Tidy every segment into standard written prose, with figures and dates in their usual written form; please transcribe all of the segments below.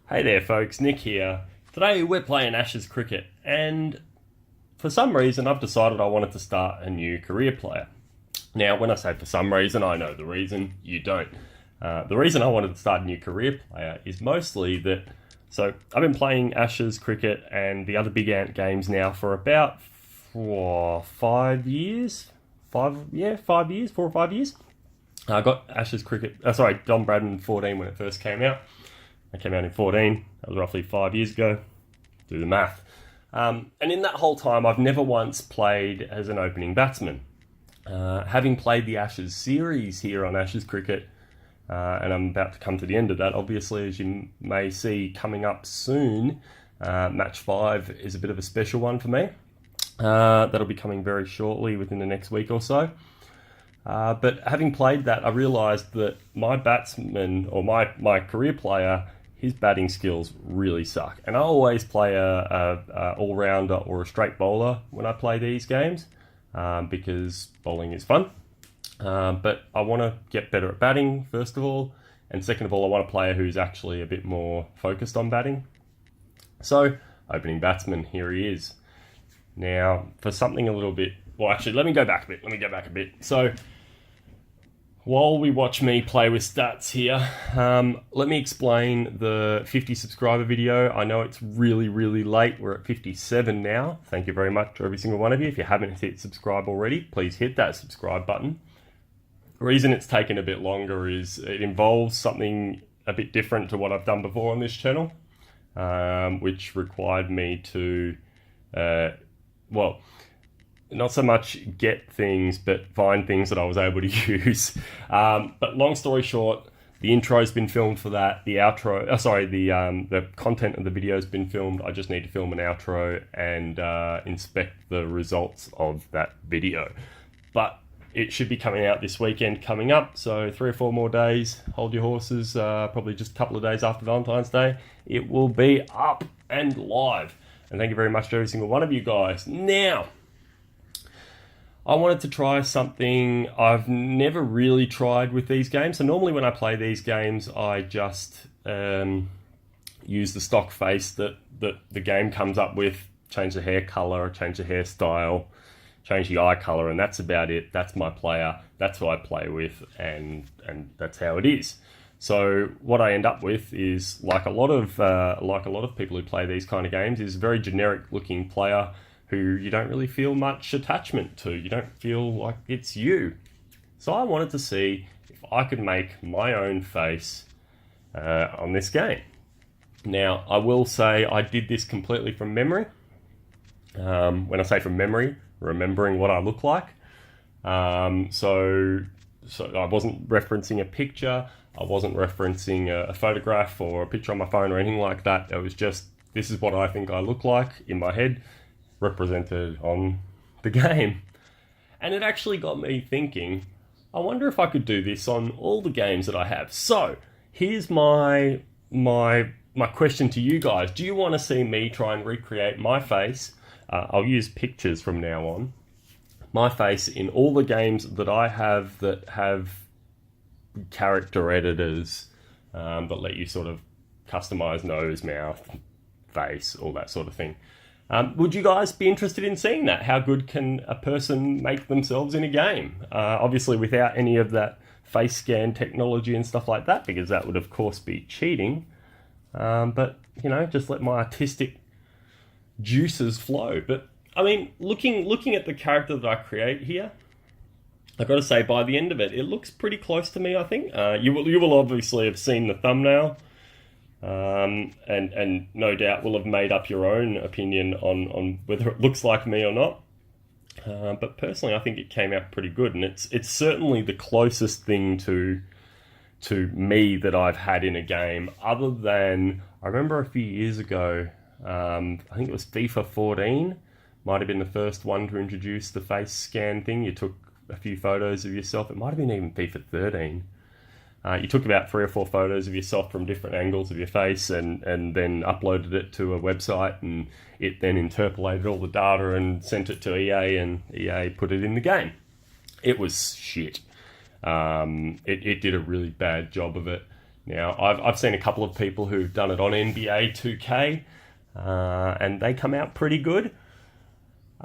Hey there folks, Nick here. Today we're playing Ashes Cricket, and for some reason I've decided I wanted to start a new career player. Now when I say for some reason, I know the reason, you don't. The reason I wanted to start a new career player is mostly that, so I've been playing Ashes Cricket and the other Big Ant games now for about 5 years? 4 or 5 years. I got Ashes Cricket, Don Bradman 14 when it first came out. It came out in 14, that was roughly 5 years ago. Do the math. And in that whole time, I've never once played as an opening batsman. Having played the Ashes series here on Ashes Cricket, and I'm about to come to the end of that, obviously, as you may see coming up soon, Match 5 is a bit of a special one for me. That'll be coming very shortly, within the next week or so. But having played that, I realised that my batsman, or my career player, his batting skills really suck. And I always play a all-rounder or a straight bowler when I play these games, because bowling is fun. But I want to get better at batting, first of all. And second of all, I want a player who's actually a bit more focused on batting. So, opening batsman, here he is. Now, for something a little bit... Well, actually, let me go back a bit. So, while we watch me play with stats here, let me explain the 50 subscriber video. I know it's really, really late. We're at 57 now. Thank you very much to every single one of you. If you haven't hit subscribe already, please hit that subscribe button. The reason it's taken a bit longer is it involves something a bit different to what I've done before on this channel, which required me to, not so much get things, but find things that I was able to use. But long story short, the intro's been filmed for that. The outro, the content of the video's been filmed. I just need to film an outro and inspect the results of that video. But it should be coming out this weekend coming up. So 3 or 4 more days. Hold your horses. Probably just a couple of days after Valentine's Day. It will be up and live. And thank you very much to every single one of you guys. Now, I wanted to try something I've never really tried with these games. So normally when I play these games, I just use the stock face that the game comes up with, change the hair color, change the hairstyle, change the eye color, and that's about it. That's my player. That's who I play with, and that's how it is. So what I end up with is, like a lot of people who play these kind of games, is a very generic looking player who you don't really feel much attachment to. You don't feel like it's you. So I wanted to see if I could make my own face on this game. Now, I will say I did this completely from memory. When I say from memory, remembering what I look like. So I wasn't referencing a picture. I wasn't referencing a photograph or a picture on my phone or anything like that. It was just, this is what I think I look like in my head, represented on the game. And it actually got me thinking, I wonder if I could do this on all the games that I have. So here's my question to you guys. Do you want to see me try and recreate my face? I'll use pictures from now on. My face in all the games that I have that have character editors that let you sort of customize nose, mouth, face, all that sort of thing. Would you guys be interested in seeing that? How good can a person make themselves in a game? Obviously without any of that face scan technology and stuff like that, because that would of course be cheating. But, you know, just let my artistic juices flow. But, I mean, looking at the character that I create here, I've got to say, by the end of it, it looks pretty close to me, I think. You will obviously have seen the thumbnail. And no doubt will have made up your own opinion on whether it looks like me or not. But personally, I think it came out pretty good, and it's certainly the closest thing to me that I've had in a game, other than, I remember a few years ago, I think it was FIFA 14, might have been the first one to introduce the face scan thing. You took a few photos of yourself. It might have been even FIFA 13. You took about 3 or 4 photos of yourself from different angles of your face and then uploaded it to a website, and it then interpolated all the data and sent it to EA, and EA put it in the game. It was shit. It did a really bad job of it. Now, I've seen a couple of people who've done it on NBA 2K, and they come out pretty good.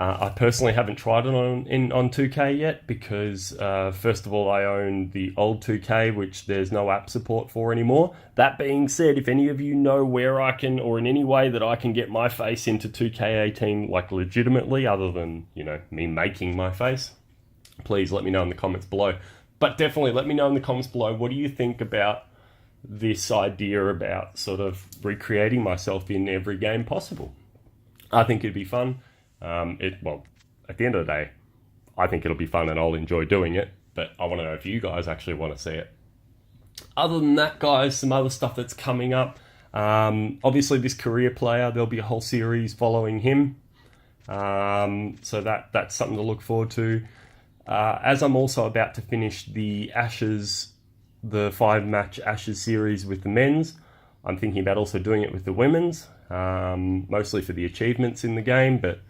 I personally haven't tried it on 2K yet because, first of all, I own the old 2K, which there's no app support for anymore. That being said, if any of you know where I can, or in any way that I can get my face into 2K18, like legitimately, other than, me making my face, please let me know in the comments below. But definitely let me know in the comments below, what do you think about this idea about sort of recreating myself in every game possible? I think it'd be fun. At the end of the day, I think it'll be fun and I'll enjoy doing it, but I want to know if you guys actually want to see it. Other than that, guys, some other stuff that's coming up. Obviously, this career player, there'll be a whole series following him. So that's something to look forward to. As I'm also about to finish the Ashes, the 5-match Ashes series with the men's, I'm thinking about also doing it with the women's, mostly for the achievements in the game, but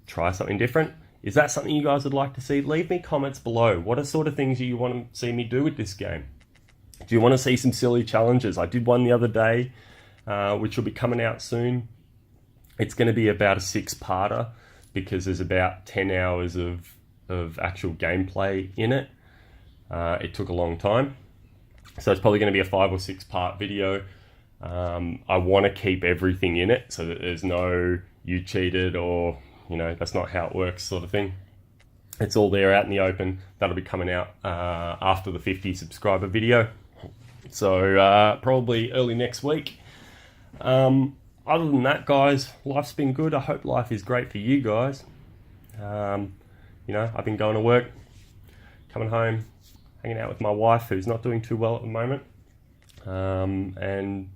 try something different. Is that something you guys would like to see? Leave me comments below. What are sort of things you want to see me do with this game? Do you want to see some silly challenges? I did one the other day, which will be coming out soon. It's going to be about a 6-parter because there's about 10 hours of actual gameplay in it. It took a long time. So it's probably going to be a 5 or 6-part video. I want to keep everything in it so that there's no you cheated or that's not how it works sort of thing. It's all there out in the open. That'll be coming out after the 50 subscriber video. So probably early next week. Other than that, guys, life's been good. I hope life is great for you guys. I've been going to work, coming home, hanging out with my wife, who's not doing too well at the moment. And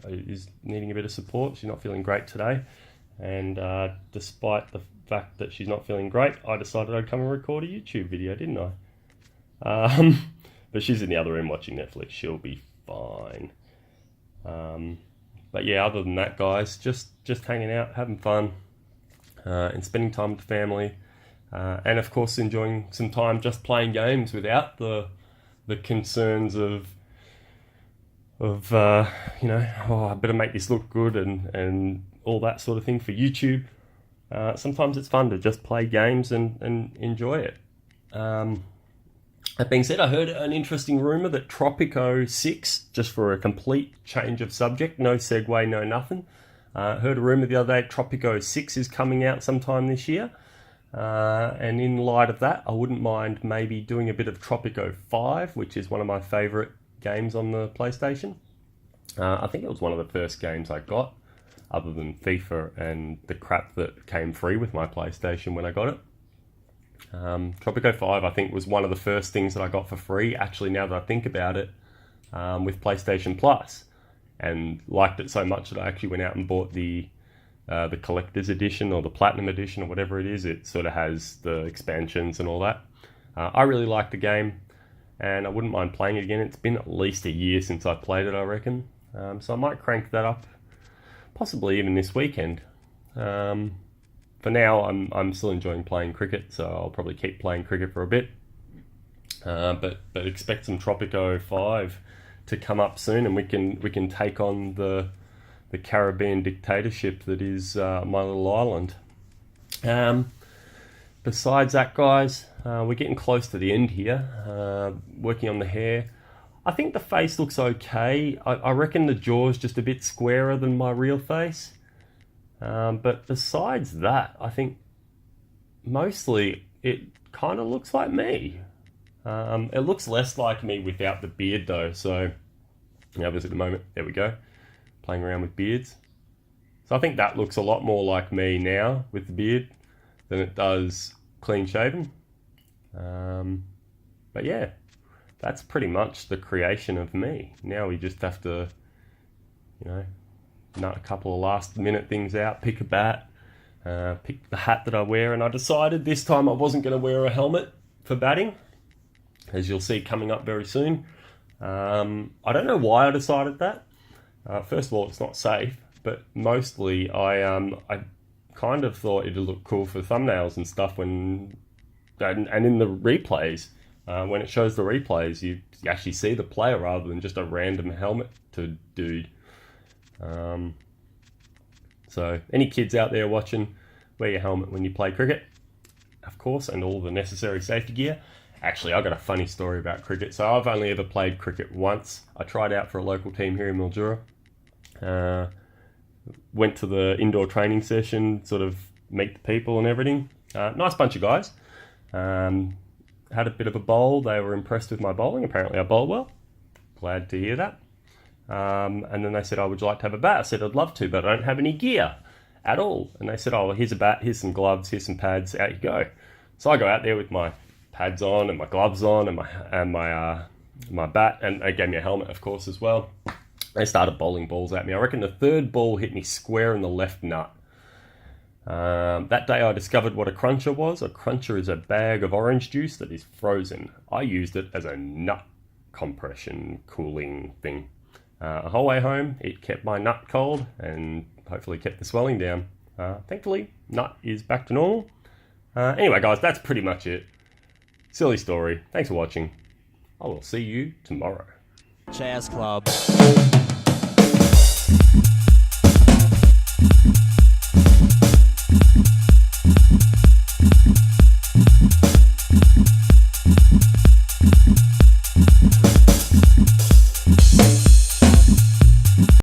is needing a bit of support. She's not feeling great today. And despite the fact that she's not feeling great, I decided I'd come and record a YouTube video, didn't I? But she's in the other room watching Netflix. She'll be fine. But yeah, other than that, guys, just hanging out, having fun, and spending time with the family. And of course, enjoying some time just playing games without the concerns of I better make this look good and all that sort of thing for YouTube. Sometimes it's fun to just play games and enjoy it. That being said, I heard an interesting rumor that Tropico 6, just for a complete change of subject, no segue, no nothing. Heard a rumor the other day Tropico 6 is coming out sometime this year. And in light of that, I wouldn't mind maybe doing a bit of Tropico 5, which is one of my favorite games on the PlayStation. I think it was one of the first games I got, other than FIFA and the crap that came free with my PlayStation when I got it. Tropico 5, I think, was one of the first things that I got for free, actually, now that I think about it, with PlayStation Plus, and liked it so much that I actually went out and bought the collector's edition or the platinum edition or whatever it is. It sort of has the expansions and all that. I really like the game, and I wouldn't mind playing it again. It's been at least a year since I played it, I reckon. So I might crank that up, possibly even this weekend. For now, I'm still enjoying playing cricket, so I'll probably keep playing cricket for a bit. But expect some Tropico 5 to come up soon, and we can take on the Caribbean dictatorship that is my little island. Besides that, guys, we're getting close to the end here. Working on the hair. I think the face looks okay. I reckon the jaw's just a bit squarer than my real face. But besides that, I think mostly it kind of looks like me. It looks less like me without the beard though. So, there's at the moment, there we go, playing around with beards. So I think that looks a lot more like me now with the beard than it does clean shaven. But yeah, that's pretty much the creation of me. Now we just have to, nut a couple of last minute things out, pick a bat, pick the hat that I wear, and I decided this time I wasn't going to wear a helmet for batting, as you'll see coming up very soon. I don't know why I decided that. First of all, it's not safe, but mostly I kind of thought it'd look cool for thumbnails and stuff and in the replays when it shows the replays, you actually see the player rather than just a random helmet to dude. So any kids out there watching, wear your helmet when you play cricket, of course, and all the necessary safety gear. Actually, I've got a funny story about cricket. So I've only ever played cricket once. I tried out for a local team here in Mildura. Went to the indoor training session, sort of meet the people and everything. Nice bunch of guys. Had a bit of a bowl. They were impressed with my bowling. Apparently I bowled well. Glad to hear that. And then they said, oh, would you like to have a bat? I said, I'd love to, but I don't have any gear at all. And they said, oh, well, here's a bat, here's some gloves, here's some pads, out you go. So I go out there with my pads on and my gloves on and my bat, and they gave me a helmet, of course, as well. They started bowling balls at me. I reckon the third ball hit me square in the left nut. That day I discovered what a cruncher was. A cruncher is a bag of orange juice that is frozen. I used it as a nut compression cooling thing. A whole way home, it kept my nut cold and hopefully kept the swelling down. Thankfully, nut is back to normal. Anyway, guys, that's pretty much it. Silly story. Thanks for watching. I will see you tomorrow. Chaz Club.